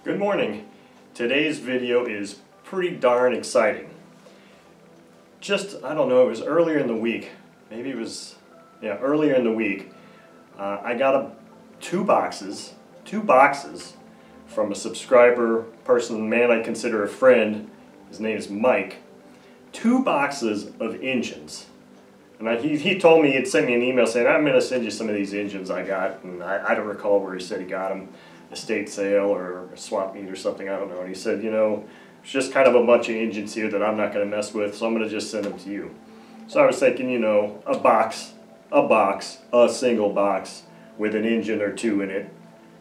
Good morning. Today's video is pretty darn exciting. I don't know, it was earlier in the week. Maybe it was, yeah, earlier in the week. I got two boxes from a subscriber person, man I consider a friend. His name is Mike. 2 boxes of engines. And he told me, he'd sent me an email saying, I'm going to send you some of these engines I got. And I don't recall where he said he got them. Estate sale or a swap meet or something, I don't know. And he said, you know, it's just kind of a bunch of engines here that I'm not going to mess with, so I'm going to just send them to you. So I was thinking, you know, a single box with an engine or 2 in it,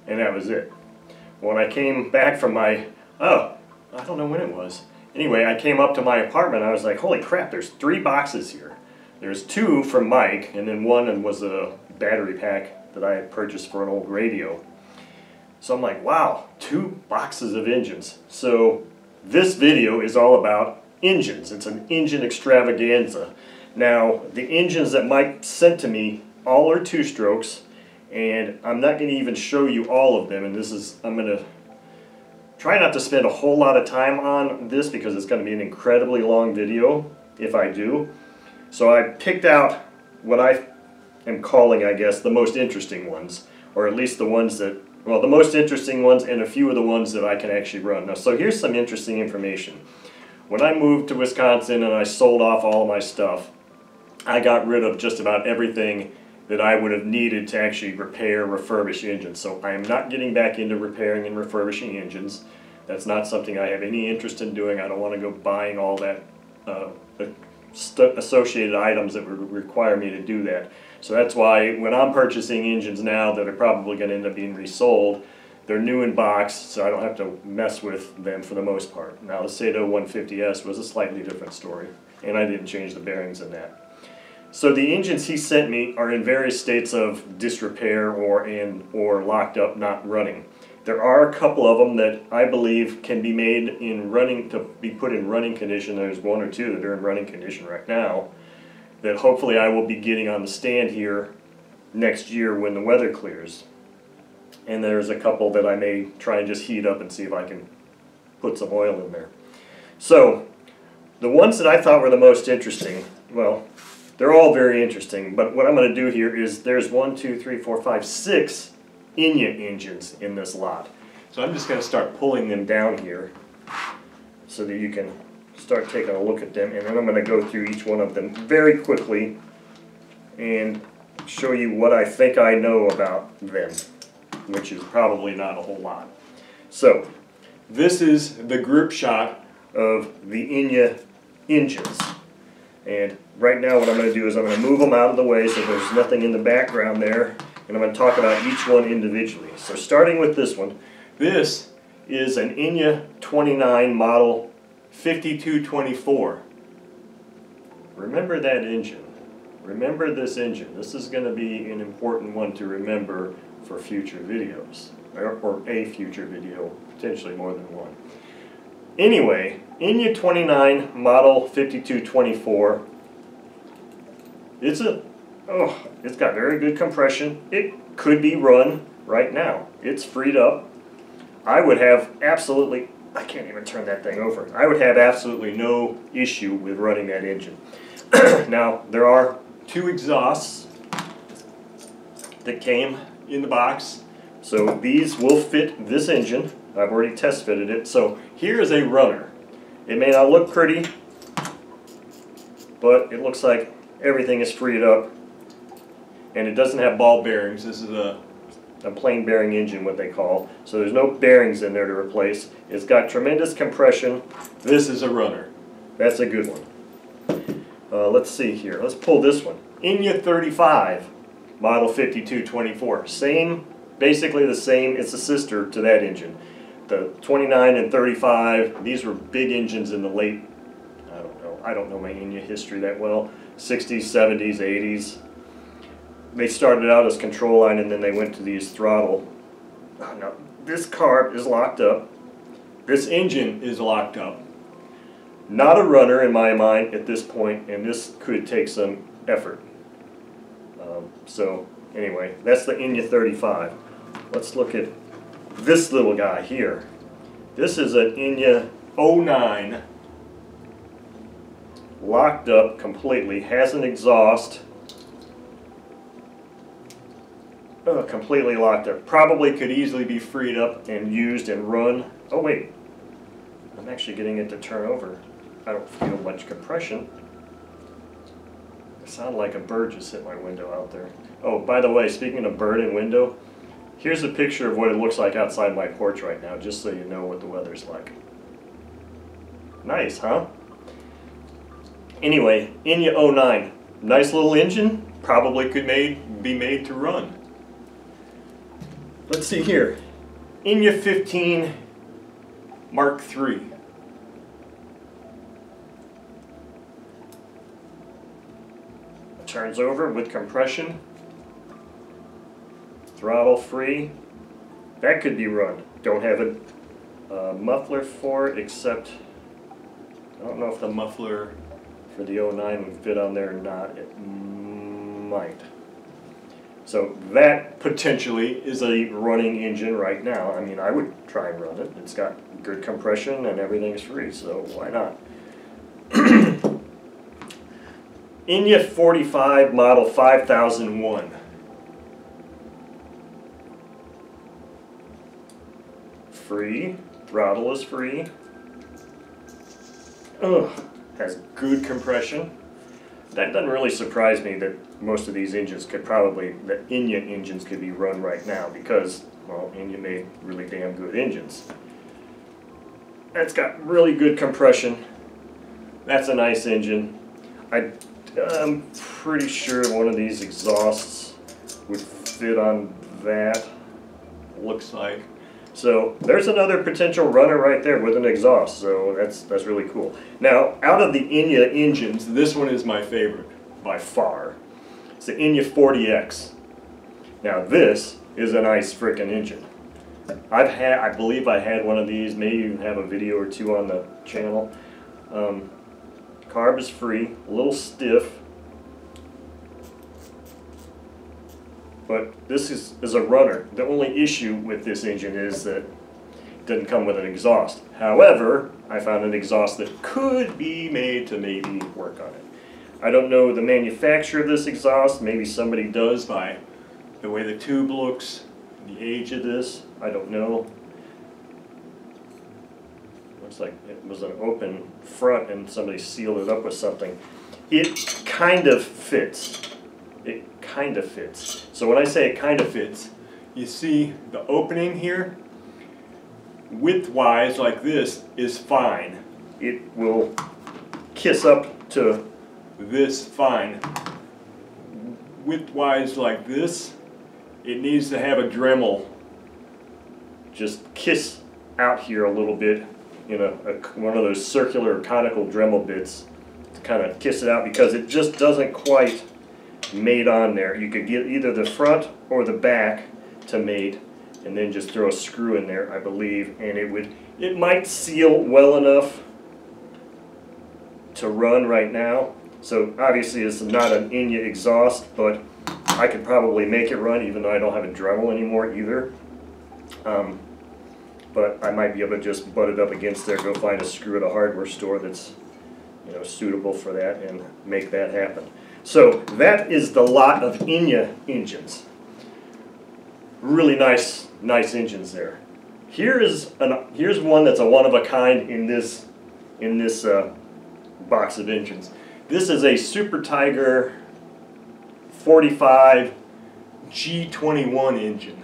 and that was it. When I came back from I don't know when it was. Anyway, I came up to my apartment, I was like, holy crap, there's 3 boxes here. There's 2 from Mike, and then one was a battery pack that I had purchased for an old radio. So I'm like, wow, 2 boxes of engines. So this video is all about engines. It's an engine extravaganza. Now, the engines that Mike sent to me, all are 2-strokes, and I'm not going to even show you all of them. And I'm going to try not to spend a whole lot of time on this because it's going to be an incredibly long video if I do. So I picked out what I am calling, I guess, the most interesting ones, or at least the ones that, well, the most interesting ones and a few of the ones that I can actually run. Now, so here's some interesting information. When I moved to Wisconsin and I sold off all of my stuff, I got rid of just about everything that I would have needed to actually repair, refurbish engines. So I am not getting back into repairing and refurbishing engines. That's not something I have any interest in doing. I don't want to go buying all that associated items that would require me to do that. So that's why when I'm purchasing engines now that are probably going to end up being resold, they're new in box, so I don't have to mess with them for the most part. Now the Sato 150S was a slightly different story, and I didn't change the bearings in that. So the engines he sent me are in various states of disrepair or locked up, not running. There are a couple of them that I believe can be made in running, to be put in running condition. There's 1 or 2 that are in running condition right now that hopefully I will be getting on the stand here next year when the weather clears. And there's a couple that I may try and just heat up and see if I can put some oil in there. So the ones that I thought were the most interesting, well, they're all very interesting, but what I'm going to do here is there's 1, 2, 3, 4, 5, 6 Enya engines in this lot. So I'm just going to start pulling them down here so that you can start taking a look at them, and then I'm going to go through each one of them very quickly and show you what I think I know about them, which is probably not a whole lot. So this is the group shot of the Enya engines, and right now what I'm going to do is I'm going to move them out of the way so there's nothing in the background there, and I'm going to talk about each one individually. So starting with this one, this is an Enya 29 model 5224. Remember that engine. Remember this engine. This is going to be an important one to remember for future videos, or a future video, potentially more than one. Anyway, Enya 29 model 5224. It's got very good compression. It could be run right now. It's freed up. I would have absolutely, I can't even turn that thing over. I would have absolutely no issue with running that engine. Now, there are 2 exhausts that came in the box. So these will fit this engine. I've already test fitted it. So here is a runner. It may not look pretty, but it looks like everything is freed up. And it doesn't have ball bearings. This is a plain bearing engine, what they call. So there's no bearings in there to replace. It's got tremendous compression. This is a runner. That's a good one. Let's see here. Let's pull this one. Enya 35, model 5224. Basically the same. It's a sister to that engine. The 29 and 35, these were big engines in the late, I don't know my Enya history that well, 60s, 70s, 80s. They started out as control line and then they went to these throttle. Now, this carb is locked up. This engine is locked up. Not a runner in my mind at this point, and this could take some effort. So anyway, that's the Enya 35. Let's look at this little guy here. This is an Enya '09, locked up completely, has an exhaust, completely locked up. Probably could easily be freed up and used and run. Oh wait, I'm actually getting it to turn over. I don't feel much compression. It sounded like a bird just hit my window out there. Oh, by the way, speaking of bird and window, here's a picture of what it looks like outside my porch right now, just so you know what the weather's like. Nice, huh? Anyway, Enya '09, nice little engine, probably could be made to run. Let's see here, Enya 15 Mark III. Turns over with compression, throttle free. That could be run. Don't have a muffler for it, except I don't know if the muffler for the '09 would fit on there or not. It might. So that potentially is a running engine right now. I mean, I would try and run it. It's got good compression and everything's free, so why not? Enya 45 model 5001. Free, throttle is free. Has good compression. That doesn't really surprise me that most of these engines could probably, the Enya engines could be run right now because, well, Enya made really damn good engines. That's got really good compression. That's a nice engine. I'm pretty sure one of these exhausts would fit on that, looks like. So there's another potential runner right there with an exhaust, so that's really cool. Now, out of the Enya engines, this one is my favorite by far. It's the Enya 40X. Now this is a nice frickin' engine. I believe I had one of these, maybe even have a video or two on the channel. Carb is free, a little stiff, but this is a runner. The only issue with this engine is that it doesn't come with an exhaust. However, I found an exhaust that could be made to maybe work on it. I don't know the manufacturer of this exhaust. Maybe somebody does by the way the tube looks, the age of this. I don't know. Looks like it was an open front and somebody sealed it up with something. It kind of fits. It kind of fits. So when I say it kind of fits, you see the opening here, width-wise like this is fine. It will kiss up to this fine. Width-wise like this, it needs to have a Dremel just kiss out here a little bit. You know, one of those circular conical Dremel bits to kind of kiss it out because it just doesn't quite mate on there. You could get either the front or the back to mate and then just throw a screw in there, I believe, and it might seal well enough to run right now. So obviously it's not an Enya exhaust, but I could probably make it run even though I don't have a Dremel anymore either. But I might be able to just butt it up against there, go find a screw at a hardware store that's, you know, suitable for that and make that happen. So that is the lot of Enya engines. Really nice engines there. Here's one that's a one of a kind in this box of engines. This is a Super Tiger 45 G21 engine.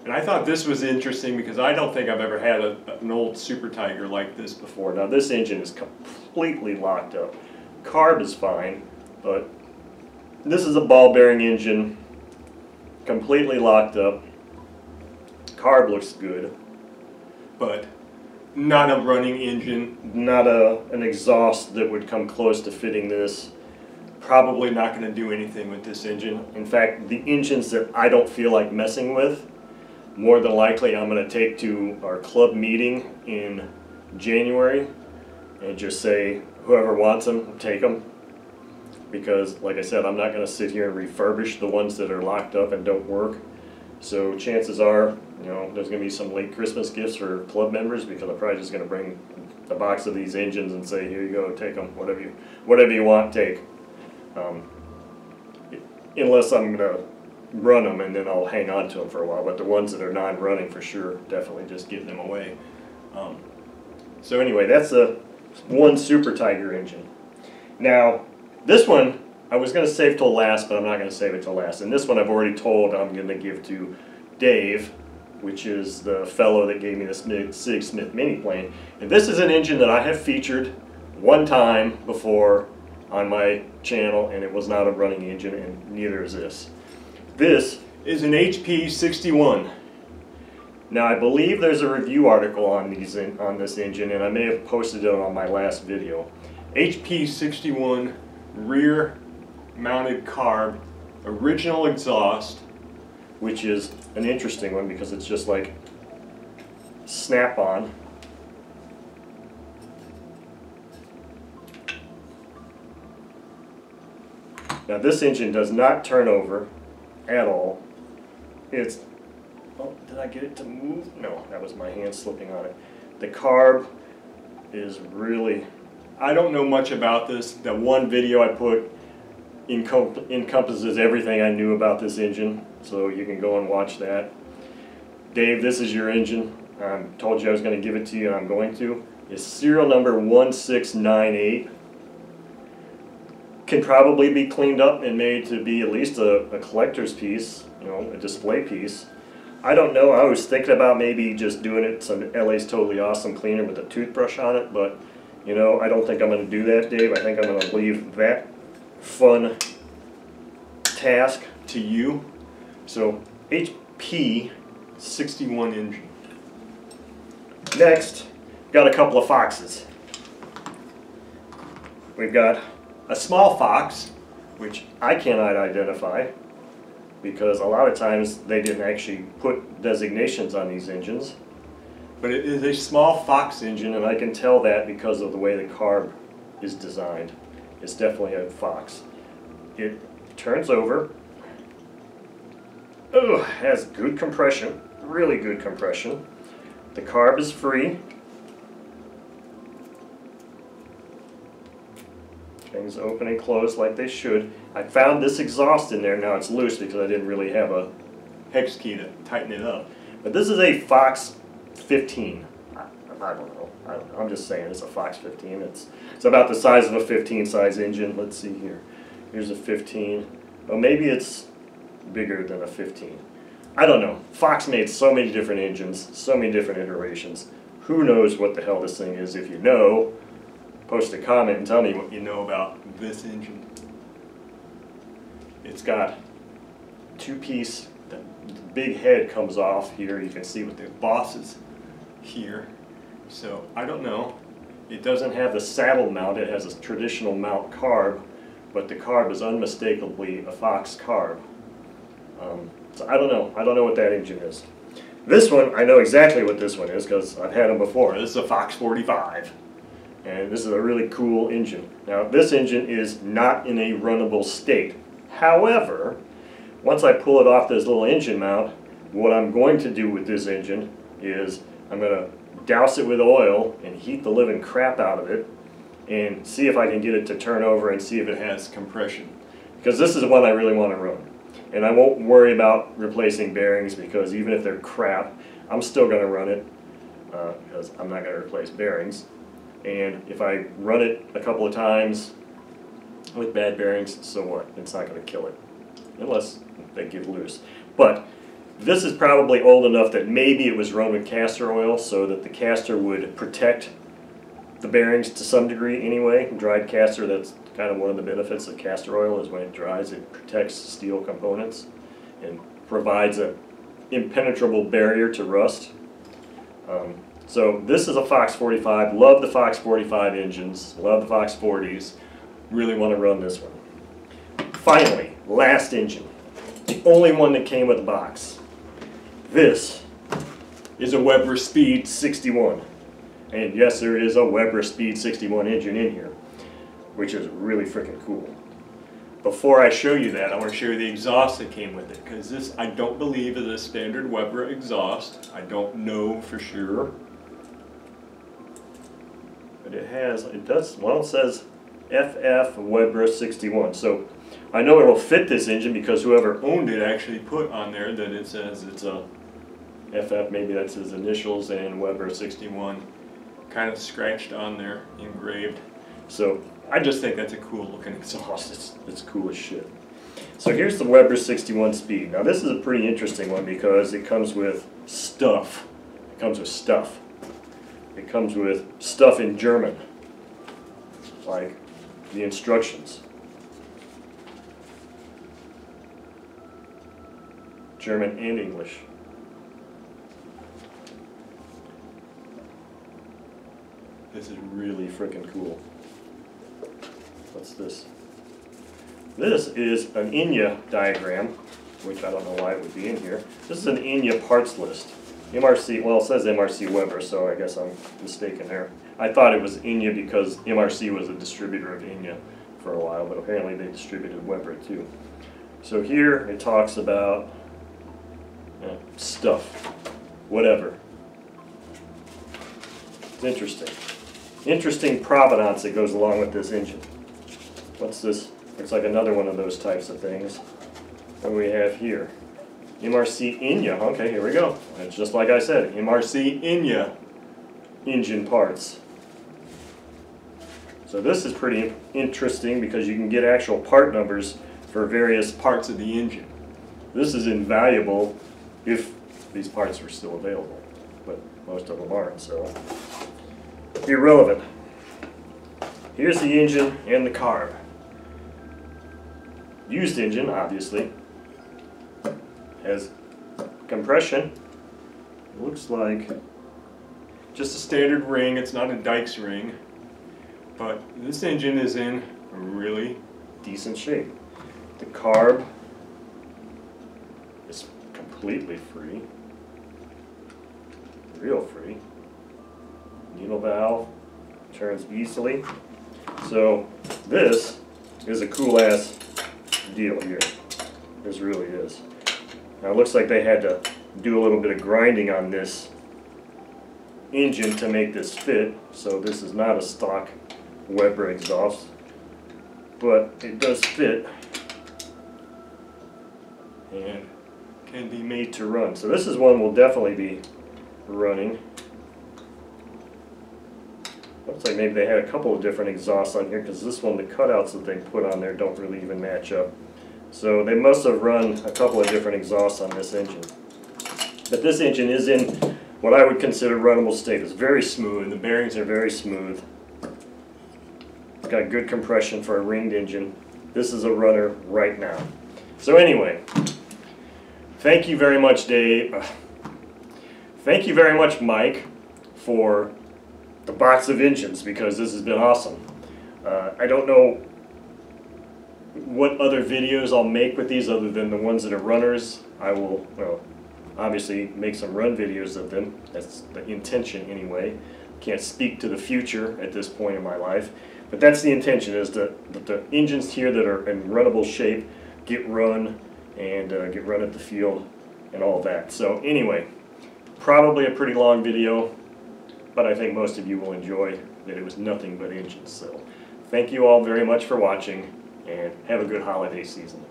And I thought this was interesting because I don't think I've ever had an old Super Tiger like this before. Now this engine is completely locked up. Carb is fine, but this is a ball bearing engine, completely locked up. Carb looks good, but not a running engine, not an exhaust that would come close to fitting this. Probably not going to do anything with this engine. In fact, the engines that I don't feel like messing with, more than likely I'm going to take to our club meeting in January and just say whoever wants them, take them. Because like I said, I'm not going to sit here and refurbish the ones that are locked up and don't work. So chances are, you know, there's going to be some late Christmas gifts for club members, because I'm probably just going to bring the box of these engines and say, here you go, take them, whatever you want, take. Unless I'm going to run them, and then I'll hang on to them for a while. But the ones that are non-running, for sure, definitely just give them away. So anyway, that's a one Super Tiger engine. Now, this one I was going to save till last, but I'm not going to save it till last. And this one I've already told I'm going to give to Dave, which is the fellow that gave me the Sig Smith mini plane. And this is an engine that I have featured one time before on my channel, and it was not a running engine, and neither is this. This is an HP 61. Now, I believe there's a review article on this engine, and I may have posted it on my last video. HP 61 rear mounted carb, original exhaust, which is an interesting one because it's just like snap-on. Now, this engine does not turn over at all. It's, oh, did I get it to move? No, that was my hand slipping on it. The carb is really, I don't know much about this. The one video I put encompasses everything I knew about this engine, so you can go and watch that. Dave, this is your engine. I told you I was going to give it to you, and I'm going to. It's serial number 1698. Can probably be cleaned up and made to be at least a collector's piece, you know, a display piece. I don't know. I was thinking about maybe just doing it some LA's Totally Awesome cleaner with a toothbrush on it, but you know, I don't think I'm going to do that, Dave. I think I'm going to leave that fun task to you. So, HP 61 engine. Next, got a couple of Foxes. We've got a small Fox, which I cannot identify because a lot of times they didn't actually put designations on these engines. But it is a small Fox engine, and I can tell that because of the way the carb is designed. It's definitely a Fox. It turns over. Oh, has good compression, really good compression. The carb is free. Things open and close like they should. I found this exhaust in there. Now it's loose because I didn't really have a hex key to tighten it up. But this is a Fox 15. I don't know. I'm just saying it's a Fox 15. It's about the size of a 15 size engine. Let's see here. Here's a 15. Well, maybe it's bigger than a 15. I don't know. Fox made so many different engines, so many different iterations. Who knows what the hell this thing is? If you know, post a comment and tell me what you know about this engine. It's got two-piece, the big head comes off here. You can see with the bosses here. So, I don't know. It doesn't have the saddle mount. It has a traditional mount carb, but the carb is unmistakably a Fox carb. So I don't know. I don't know what that engine is. This one, I know exactly what this one is because I've had them before. This is a Fox 45. And this is a really cool engine. Now, this engine is not in a runnable state. However, once I pull it off this little engine mount, what I'm going to do with this engine is I'm going to douse it with oil and heat the living crap out of it and see if I can get it to turn over and see if it has compression. Because this is one I really want to run. And I won't worry about replacing bearings because even if they're crap, I'm still going to run it because I'm not going to replace bearings. And if I run it a couple of times with bad bearings, so what? It's not going to kill it, unless they give loose. But this is probably old enough that maybe it was run with castor oil so that the castor would protect the bearings to some degree anyway. Dried castor, that's kind of one of the benefits of castor oil, is when it dries, it protects steel components and provides an impenetrable barrier to rust. So this is a Fox 45. Love the Fox 45 engines. Love the Fox 40s. Really want to run this one. Finally, last engine. The only one that came with a box. This is a Weber Speed 61. And yes, there is a Weber Speed 61 engine in here, which is really freaking cool. before I show you that, I want to show you the exhaust that came with it, because this I don't believe is a standard Weber exhaust. I don't know for sure. But it does, well, it says FF Weber 61. So I know it'll fit this engine because whoever Owned it actually put on there that it says it's a FF, maybe that's his initials, and Weber 61 kind of scratched on there, engraved. So I just think that's a cool looking exhaust. it's cool as shit. So here's the Weber 61 Speed. Now this is a pretty interesting one because it comes with stuff. It comes with stuff. It comes with stuff in German, like the instructions. German and English. This is really freaking cool. What's this? This is an Enya diagram, which I don't know why it would be in here. This is an Enya parts list. MRC, well, it says MRC Weber, so I guess I'm mistaken there. I thought it was Enya because MRC was a distributor of Enya for a while, but apparently they distributed Weber too. So here it talks about stuff, whatever. It's interesting. Interesting provenance that goes along with this engine. What's this? Looks like another one of those types of things. What do we have here? MRC Enya. Okay, here we go. It's just like I said, MRC Enya engine parts. So this is pretty interesting because you can get actual part numbers for various parts of the engine. This is invaluable if these parts were still available, but most of them aren't, so irrelevant. Here's the engine and the carb. Used engine, obviously, has compression. It looks like just a standard ring. It's not a Dykes ring, but this engine is in really decent shape. The carb is completely free, real free. Needle valve turns easily. So this is a cool ass deal here. This really is. Now it looks like they had to do a little bit of grinding on this engine to make this fit. So this is not a stock Weber exhaust, but it does fit and can be made to run. So this is one we'll definitely be running. Looks like maybe they had a couple of different exhausts on here because this one, the cutouts that they put on there don't really even match up. So they must have run a couple of different exhausts on this engine. But this engine is in what I would consider runnable state. It's very smooth. The bearings are very smooth. It's got good compression for a ringed engine. This is a runner right now. So anyway, thank you very much, Dave. Thank you very much, Mike, for the box of engines, because this has been awesome. I don't know what other videos I'll make with these other than the ones that are runners. I will, well, obviously make some run videos of them. That's the intention anyway. Can't speak to the future at this point in my life, but that's the intention, is that the engines here that are in runnable shape get run and get run at the field and all that. So anyway, probably a pretty long video, but I think most of you will enjoy that it was nothing but engines. So thank you all very much for watching, and have a good holiday season.